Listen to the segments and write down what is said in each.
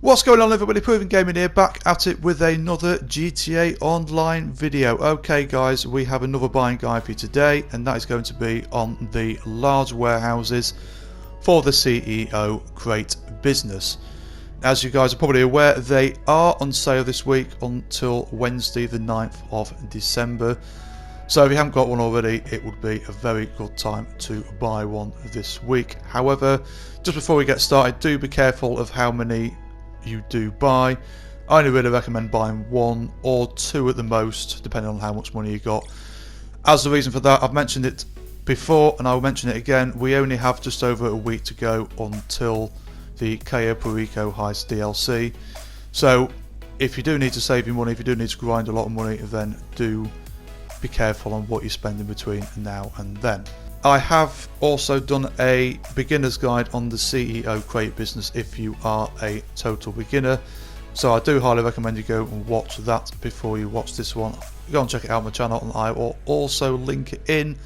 What's going on, everybody? Proven Gaming here, back at it with another GTA Online video. Okay guys, we have another buying guide for you today, and that is going to be on the large warehouses for the CEO crate business. As you guys are probably aware, they are on sale this week until Wednesday the 9th of December. So if you haven't got one already, it would be a very good time to buy one this week. However, just before we get started, do be careful of how many you do buy. I only really recommend buying one or two at the most, depending on how much money you got. As the reason for that, I've mentioned it before and I'll mention it again, we only have just over a week to go until the Cayo Perico Heist DLC. So if you do need to save your money, if you do need to grind a lot of money, then do be careful on what you spend in between now and then. I have also done a beginner's guide on the CEO crate business if you are a total beginner, so I do highly recommend you go and watch that before you watch this one. Go and check it out on my channel, and I will also link it in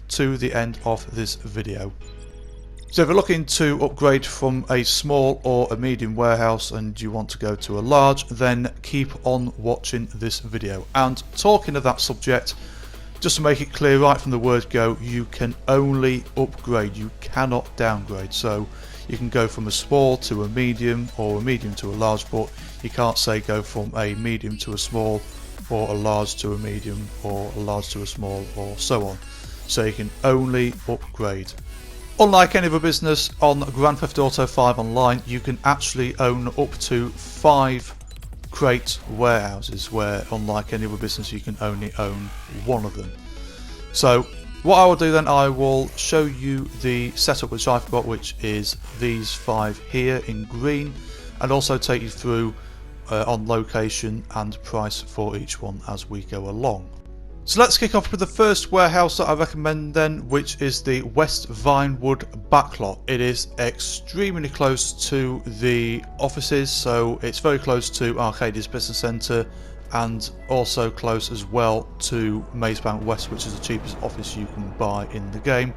to the end of this video. So if you're looking to upgrade from a small or a medium warehouse and you want to go to a large, then keep on watching this video. And talking of that subject, just to make it clear right from the word go, you can only upgrade, you cannot downgrade. So you can go from a small to a medium or a medium to a large, but you can't say go from a medium to a small or a large to a medium or a large to a small or so on. So you can only upgrade. Unlike any other business on Grand Theft Auto 5 Online, you can actually own up to 5 crate warehouses, where unlike any other business you can only own one of them. So what I will do then, I will show you the setup which I've got, which is these 5 here in green, and also take you through on location and price for each one as we go along. So let's kick off with the first warehouse that I recommend then, which is the West Vinewood backlot. It is extremely close to the offices, so it's very close to Arcadia's Business Centre and also close as well to Mazebank West, which is the cheapest office you can buy in the game.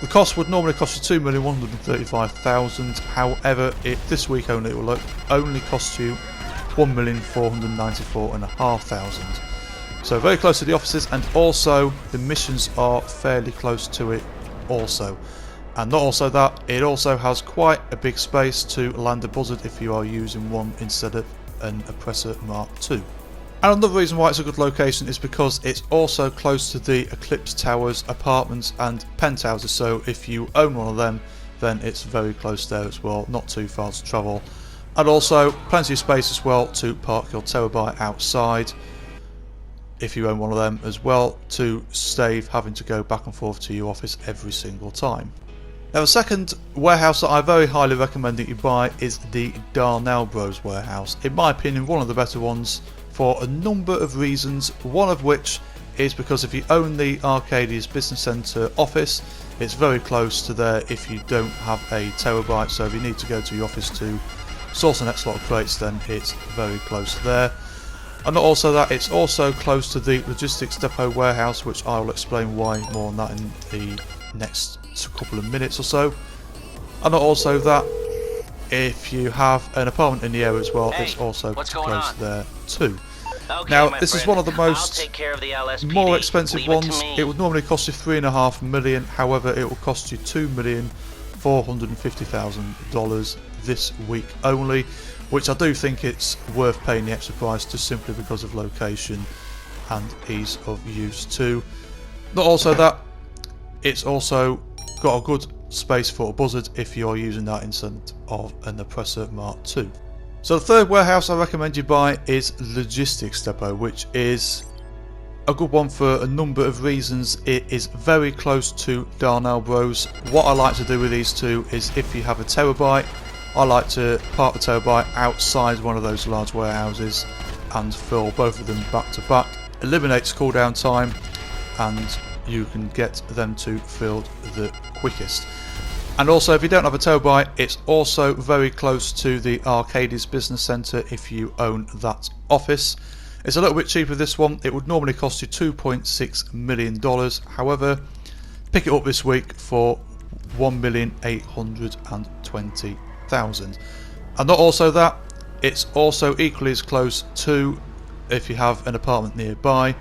The cost would normally cost you $2,135,000, however this week only it will only cost you $1,494,500. So very close to the offices, and also the missions are fairly close to it also. And not also that, it also has quite a big space to land a buzzard if you are using one instead of an Oppressor Mark II. And another reason why it's a good location is because it's also close to the Eclipse Towers, apartments and penthouses, so if you own one of them then it's very close there as well, not too far to travel. And also plenty of space as well to park your Terabyte outside if you own one of them as well, to save having to go back and forth to your office every single time. Now the second warehouse that I very highly recommend that you buy is the Darnell Bros warehouse. In my opinion, one of the better ones for a number of reasons, one of which is because if you own the Arcadia's Business Centre office, it's very close to there if you don't have a Terabyte, so if you need to go to your office to source the next lot of crates, then it's very close there. And not also that, it's also close to the logistics depot warehouse, which I will explain why more on that in the next couple of minutes or so. And not also that, if you have an apartment in the area as well, it's also close there too. Okay, now this is one of the most more expensive ones. It would normally cost you $3.5 million, however it will cost you $2,450,000 this week only, which I do think it's worth paying the extra price just simply because of location and ease of use too. Not also that, it's also got a good space for a buzzard if you're using that instead of an Oppressor Mark II. So the third warehouse I recommend you buy is Logistics Depot, which is a good one for a number of reasons. It is very close to Darnell Bros. What I like to do with these two is, if you have a Terabyte, I like to park the Terabyte outside one of those large warehouses and fill both of them back to back. Eliminates cooldown time and you can get them to filled the quickest. And also, if you don't have a Terabyte, it's also very close to the Arcadia's Business Centre if you own that office. It's a little bit cheaper this one. It would normally cost you $2.6 million, however pick it up this week for $1,820,000. And not also that, It's also equally as close to if you have an apartment nearby,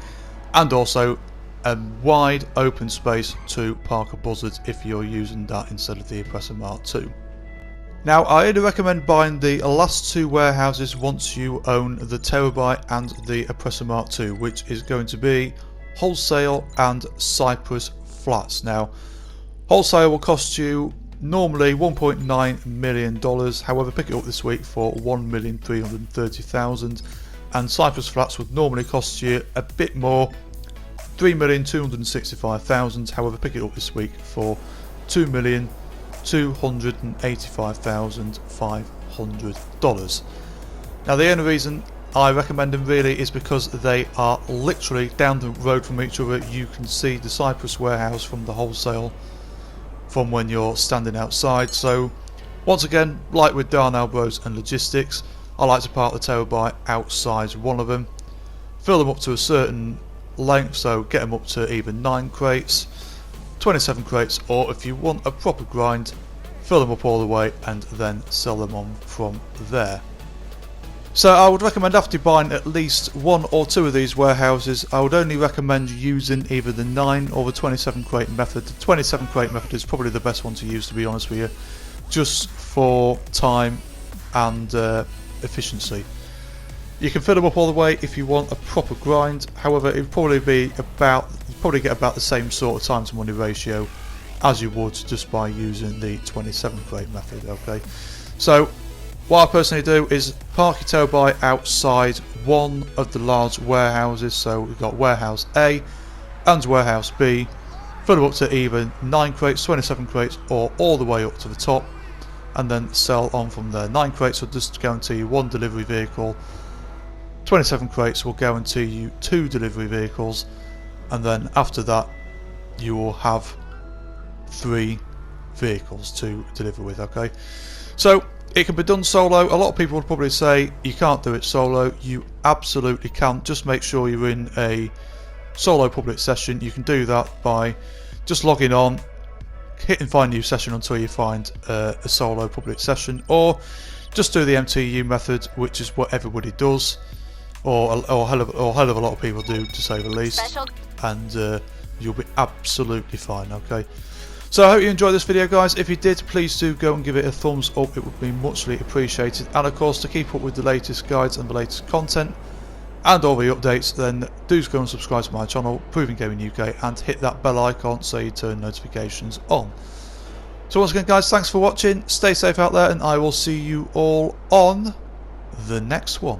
and also a wide open space to park a buzzard if you're using that instead of the Oppressor Mark II. Now, I only recommend buying the last two warehouses once you own the Terabyte and the Oppressor Mark II, which is going to be Wholesale and Cyprus flats. Now, Wholesale will cost you normally $1.9 million, however pick it up this week for $1,330,000, and Cyprus flats would normally cost you a bit more, $3,265,000, however pick it up this week for $2,285,500. Now the only reason I recommend them really is because they are literally down the road from each other. You can see the Cyprus warehouse from the Wholesale from when you're standing outside. So once again, like with Darnell Bros and Logistics, I like to park the Terabyte outside one of them, fill them up to a certain length, so get them up to either 9 crates, 27 crates, or if you want a proper grind, fill them up all the way and then sell them on from there. So I would recommend, after buying at least one or two of these warehouses, I would only recommend using either the 9 or the 27 crate method. The 27 crate method is probably the best one to use, to be honest with you, just for time and efficiency. You can fill them up all the way if you want a proper grind, however it would probably be about, you'd probably get about the same sort of time to money ratio as you would just by using the 27 crate method. Okay, so what I personally do is park your Terabyte outside one of the large warehouses. So we've got warehouse A and warehouse B, fill them up to either 9 crates, 27 crates, or all the way up to the top, and then sell on from there. 9 crates will just guarantee you 1 delivery vehicle, 27 crates will guarantee you 2 delivery vehicles, and then after that you will have 3 vehicles to deliver with. Okay, so it can be done solo. A lot of people would probably say you can't do it solo. You absolutely can. Just make sure you're in a solo public session. You can do that by just logging on, hitting find new session until you find a solo public session, or just do the MTU method, which is what everybody does, or a hell of a lot of people do, to say the least, and you'll be absolutely fine. Okay, so I hope you enjoyed this video, guys. If you did, please do go and give it a thumbs up. It would be muchly appreciated. And of course, to keep up with the latest guides and the latest content and all the updates, then do go and subscribe to my channel, Proven Gaming UK, and hit that bell icon so you turn notifications on. So once again, guys, thanks for watching. Stay safe out there, and I will see you all on the next one.